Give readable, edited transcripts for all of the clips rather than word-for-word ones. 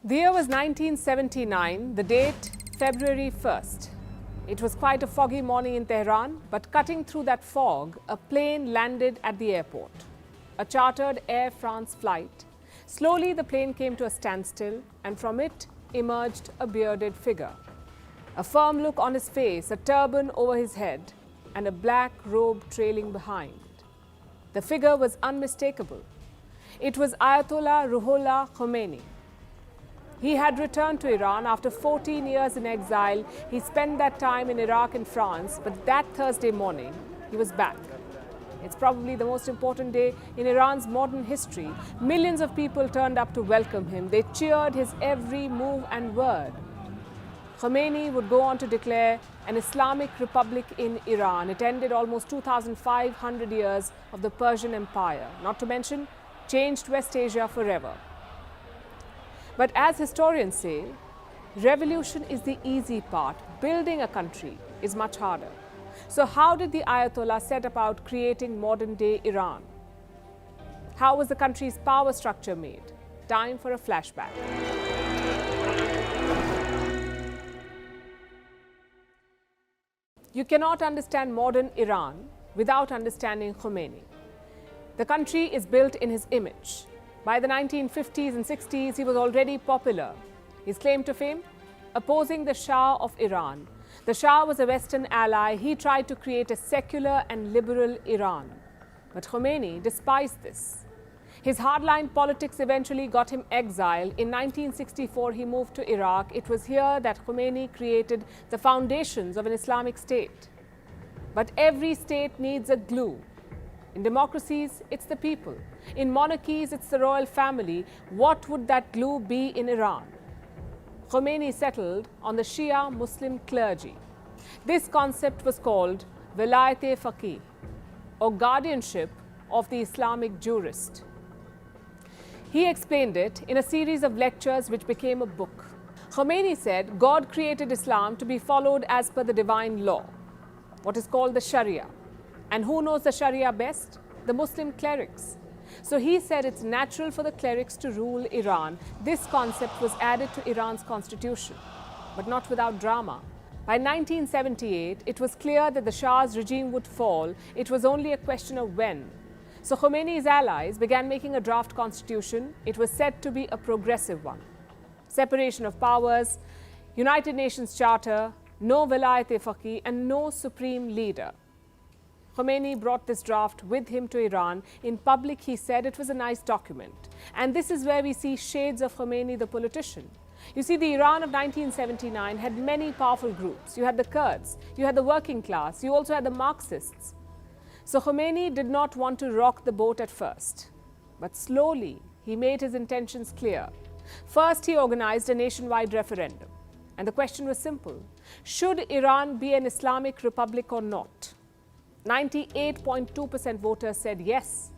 The year was 1979, the date February 1st. It was quite a foggy morning in Tehran, but cutting through that fog, a plane landed at the airport. A chartered Air France flight. Slowly the plane came to a standstill, and from it emerged a bearded figure. A firm look on his face, a turban over his head, and a black robe trailing behind. The figure was unmistakable. It was Ayatollah Ruhollah Khomeini. He had returned to Iran after 14 years in exile. He spent that time in Iraq and France, but that Thursday morning, he was back. It's probably the most important day in Iran's modern history. Millions of people turned up to welcome him. They cheered his every move and word. Khomeini would go on to declare an Islamic Republic in Iran. It ended almost 2,500 years of the Persian Empire, not to mention changed West Asia forever. But as historians say, revolution is the easy part. Building a country is much harder. So how did the Ayatollah set about creating modern-day Iran? How was the country's power structure made? Time for a flashback. You cannot understand modern Iran without understanding Khomeini. The country is built in his image. By the 1950s and 60s, he was already popular. His claim to fame? Opposing the Shah of Iran. The Shah was a Western ally. He tried to create a secular and liberal Iran. But Khomeini despised this. His hardline politics eventually got him exiled. In 1964, he moved to Iraq. It was here that Khomeini created the foundations of an Islamic state. But every state needs a glue. In democracies, it's the people. In monarchies, it's the royal family. What would that glue be in Iran? Khomeini settled on the Shia Muslim clergy. This concept was called Velayat-e-Faqih, or guardianship of the Islamic jurist. He explained it in a series of lectures which became a book. Khomeini said God created Islam to be followed as per the divine law, what is called the Sharia. And who knows the Sharia best? The Muslim clerics. So he said it's natural for the clerics to rule Iran. This concept was added to Iran's constitution, but not without drama. By 1978, it was clear that the Shah's regime would fall. It was only a question of when. So Khomeini's allies began making a draft constitution. It was said to be a progressive one. Separation of powers, United Nations Charter, no Velayat-e-Faqih, and no supreme leader. Khomeini brought this draft with him to Iran. In public, he said it was a nice document. And this is where we see shades of Khomeini, the politician. You see, the Iran of 1979 had many powerful groups. You had the Kurds, you had the working class, you also had the Marxists. So Khomeini did not want to rock the boat at first. But slowly, he made his intentions clear. First, he organized a nationwide referendum. And the question was simple. Should Iran be an Islamic republic or not? 98.2% voters said yes.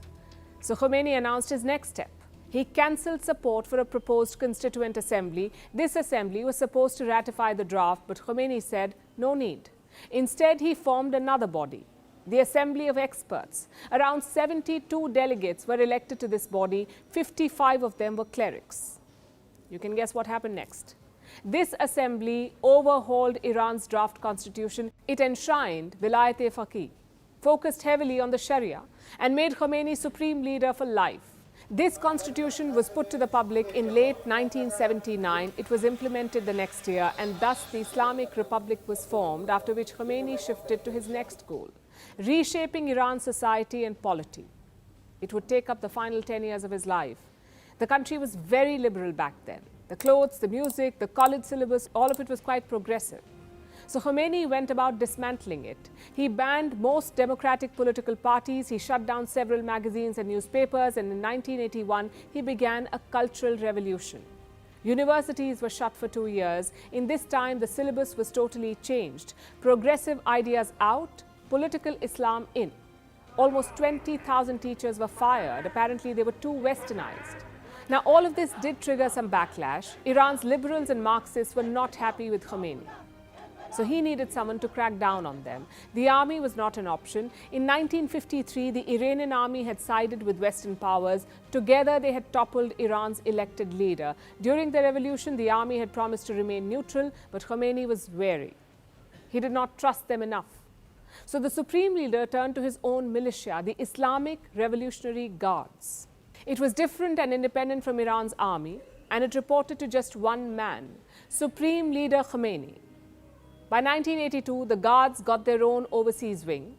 So Khomeini announced his next step. He cancelled support for a proposed constituent assembly. This assembly was supposed to ratify the draft, but Khomeini said no need. Instead, he formed another body, the Assembly of Experts. Around 72 delegates were elected to this body. 55 of them were clerics. You can guess what happened next. This assembly overhauled Iran's draft constitution. It enshrined Velayat-e-Faqih, focused heavily on the Sharia, and made Khomeini supreme leader for life. This constitution was put to the public in late 1979. It was implemented the next year, and thus the Islamic Republic was formed, after which Khomeini shifted to his next goal, reshaping Iran's society and polity. It would take up the final 10 years of his life. The country was very liberal back then. The clothes, the music, the college syllabus, all of it was quite progressive. So Khomeini went about dismantling it. He banned most democratic political parties. He shut down several magazines and newspapers. And in 1981, he began a cultural revolution. Universities were shut for 2 years. In this time, the syllabus was totally changed. Progressive ideas out, political Islam in. Almost 20,000 teachers were fired. Apparently, they were too westernized. Now, all of this did trigger some backlash. Iran's liberals and Marxists were not happy with Khomeini. So he needed someone to crack down on them. The army was not an option. In 1953, the Iranian army had sided with Western powers. Together, they had toppled Iran's elected leader. During the revolution, the army had promised to remain neutral, but Khomeini was wary. He did not trust them enough. So the supreme leader turned to his own militia, the Islamic Revolutionary Guards. It was different and independent from Iran's army, and it reported to just one man, Supreme Leader Khomeini. By 1982, the Guards got their own overseas wing,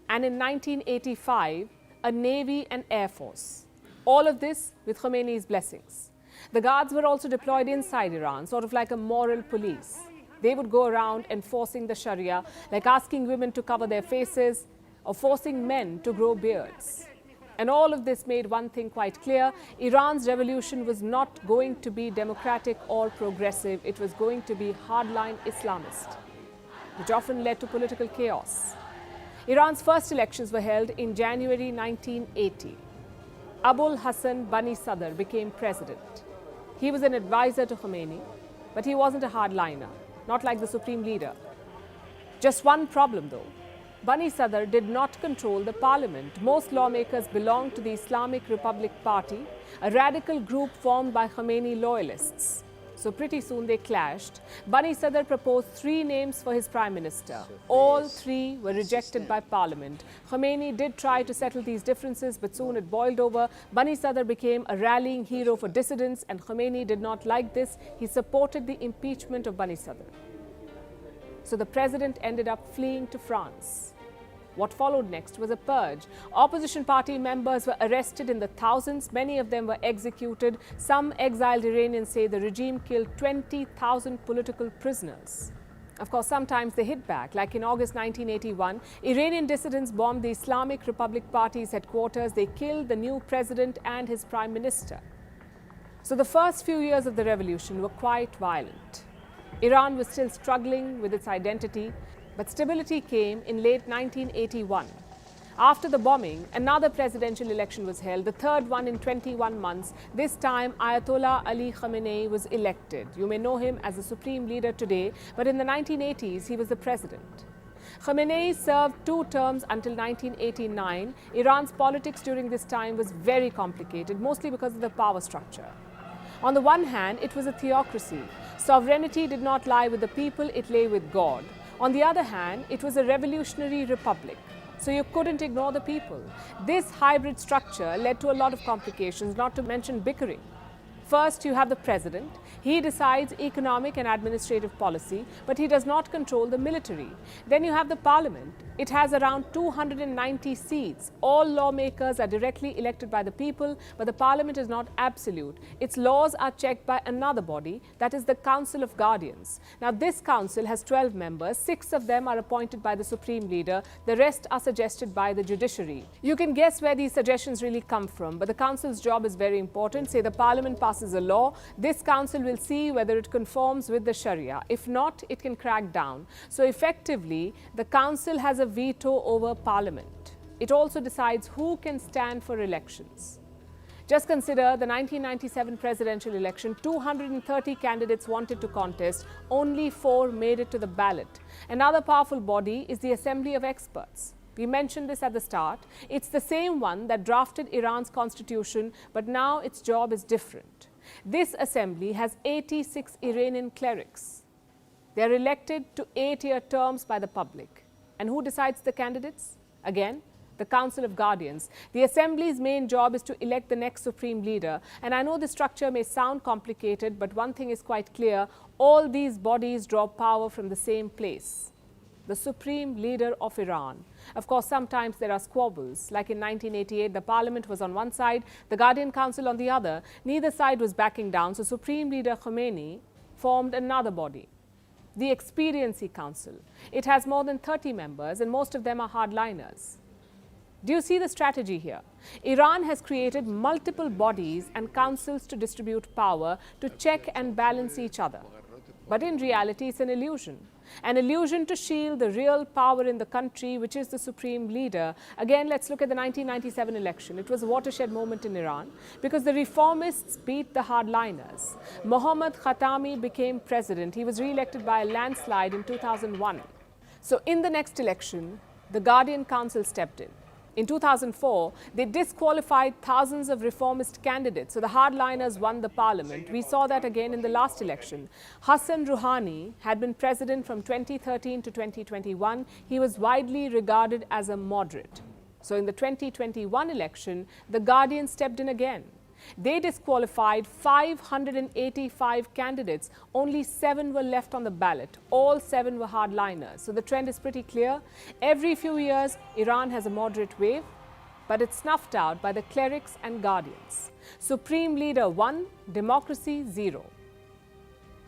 and in 1985, a Navy and Air Force. All of this with Khomeini's blessings. The Guards were also deployed inside Iran, sort of like a moral police. They would go around enforcing the Sharia, like asking women to cover their faces or forcing men to grow beards. And all of this made one thing quite clear: Iran's revolution was not going to be democratic or progressive. It was going to be hardline Islamist, which often led to political chaos. Iran's first elections were held in January 1980. Abul Hassan Bani Sadr became president. He was an advisor to Khomeini, but he wasn't a hardliner, not like the supreme leader. Just one problem though. Bani Sadr did not control the parliament. Most lawmakers belonged to the Islamic Republic Party, a radical group formed by Khomeini loyalists. So pretty soon they clashed. Bani Sadr proposed 3 names for his prime minister. All 3 were rejected by parliament. Khomeini did try to settle these differences, but soon it boiled over. Bani Sadr became a rallying hero for dissidents, and Khomeini did not like this. He supported the impeachment of Bani Sadr. So the president ended up fleeing to France. What followed next was a purge. Opposition party members were arrested in the thousands. Many of them were executed. Some exiled Iranians say the regime killed 20,000 political prisoners. Of course, sometimes they hit back. Like in August 1981, Iranian dissidents bombed the Islamic Republic Party's headquarters. They killed the new president and his prime minister. So the first few years of the revolution were quite violent. Iran was still struggling with its identity, but stability came in late 1981. After the bombing, another presidential election was held, the third one in 21 months. This time, Ayatollah Ali Khamenei was elected. You may know him as the supreme leader today, but in the 1980s, he was the president. Khamenei served 2 terms until 1989. Iran's politics during this time was very complicated, mostly because of the power structure. On the one hand, it was a theocracy. Sovereignty did not lie with the people, it lay with God. On the other hand, it was a revolutionary republic, so you couldn't ignore the people. This hybrid structure led to a lot of complications, not to mention bickering. First, you have the president. He decides economic and administrative policy, but he does not control the military. Then you have the parliament. It has around 290 seats. All lawmakers are directly elected by the people, but the parliament is not absolute. Its laws are checked by another body, that is the Council of Guardians. Now, this council has 12 members. 6 of them are appointed by the supreme leader. The rest are suggested by the judiciary. You can guess where these suggestions really come from, but the council's job is very important. Say the parliament passes a law, this council will see whether it conforms with the Sharia. If not, it can crack down. So effectively, the council has a veto over parliament. It also decides who can stand for elections. Just consider the 1997 presidential election. 230 candidates wanted to contest. Only 4 made it to the ballot. Another powerful body is the Assembly of Experts. We mentioned this at the start. It's the same one that drafted Iran's constitution, but now its job is different. This assembly has 86 Iranian clerics. They are elected to 8-year terms by the public. And who decides the candidates? Again, the Council of Guardians. The assembly's main job is to elect the next supreme leader. And I know the structure may sound complicated, but one thing is quite clear. All these bodies draw power from the same place: the supreme leader of Iran. Of course, sometimes there are squabbles. Like in 1988, the parliament was on one side, the Guardian Council on the other. Neither side was backing down, so Supreme Leader Khomeini formed another body, the Expediency Council. It has more than 30 members, and most of them are hardliners. Do you see the strategy here? Iran has created multiple bodies and councils to distribute power, to check and balance each other. But in reality, it's an illusion to shield the real power in the country, which is the supreme leader. Again, let's look at the 1997 election. It was a watershed moment in Iran because the reformists beat the hardliners. Mohammad Khatami became president. He was re-elected by a landslide in 2001. So in the next election, the Guardian Council stepped in. In 2004, they disqualified thousands of reformist candidates, so the hardliners won the parliament. We saw that again in the last election. Hassan Rouhani had been president from 2013 to 2021. He was widely regarded as a moderate. So in the 2021 election, the Guardian stepped in again. They disqualified 585 candidates. Only 7 were left on the ballot. All 7 were hardliners. So the trend is pretty clear. Every few years, Iran has a moderate wave, but it's snuffed out by the clerics and guardians. Supreme leader 1, democracy 0.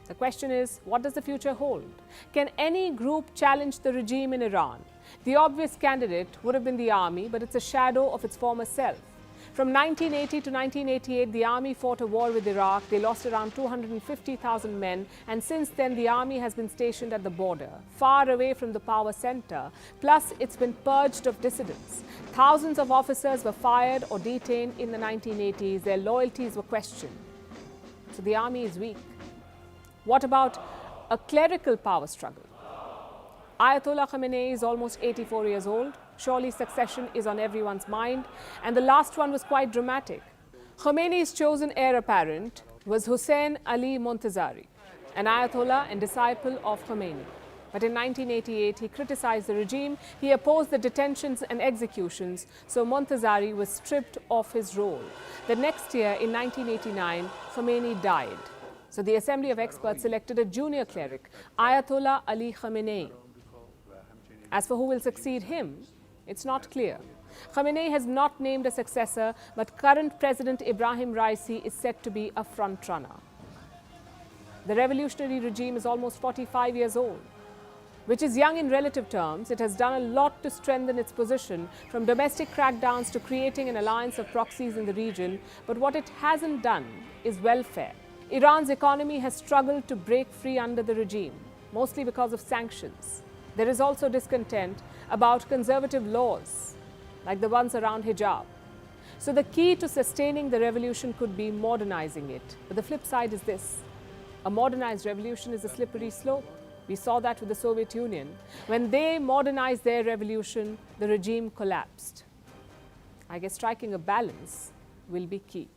The question is, what does the future hold? Can any group challenge the regime in Iran? The obvious candidate would have been the army, but it's a shadow of its former self. From 1980 to 1988, the army fought a war with Iraq. They lost around 250,000 men, and since then the army has been stationed at the border, far away from the power center. Plus, it's been purged of dissidents. Thousands of officers were fired or detained in the 1980s. Their loyalties were questioned. So the army is weak. What about a clerical power struggle? Ayatollah Khomeini is almost 84 years old. Surely succession is on everyone's mind. And the last one was quite dramatic. Khomeini's chosen heir apparent was Hussein Ali Montazeri, an Ayatollah and disciple of Khomeini. But in 1988, he criticized the regime. He opposed the detentions and executions. So Montazeri was stripped of his role. The next year, in 1989, Khomeini died. So the Assembly of Experts selected a junior cleric, Ayatollah Ali Khamenei. As for who will succeed him, it's not clear. Khamenei has not named a successor, but current President Ibrahim Raisi is said to be a front-runner. The revolutionary regime is almost 45 years old, which is young in relative terms. It has done a lot to strengthen its position, from domestic crackdowns to creating an alliance of proxies in the region. But what it hasn't done is welfare. Iran's economy has struggled to break free under the regime, mostly because of sanctions. There is also discontent about conservative laws, like the ones around hijab. So the key to sustaining the revolution could be modernizing it. But the flip side is this: a modernized revolution is a slippery slope. We saw that with the Soviet Union. When they modernized their revolution, the regime collapsed. I guess striking a balance will be key.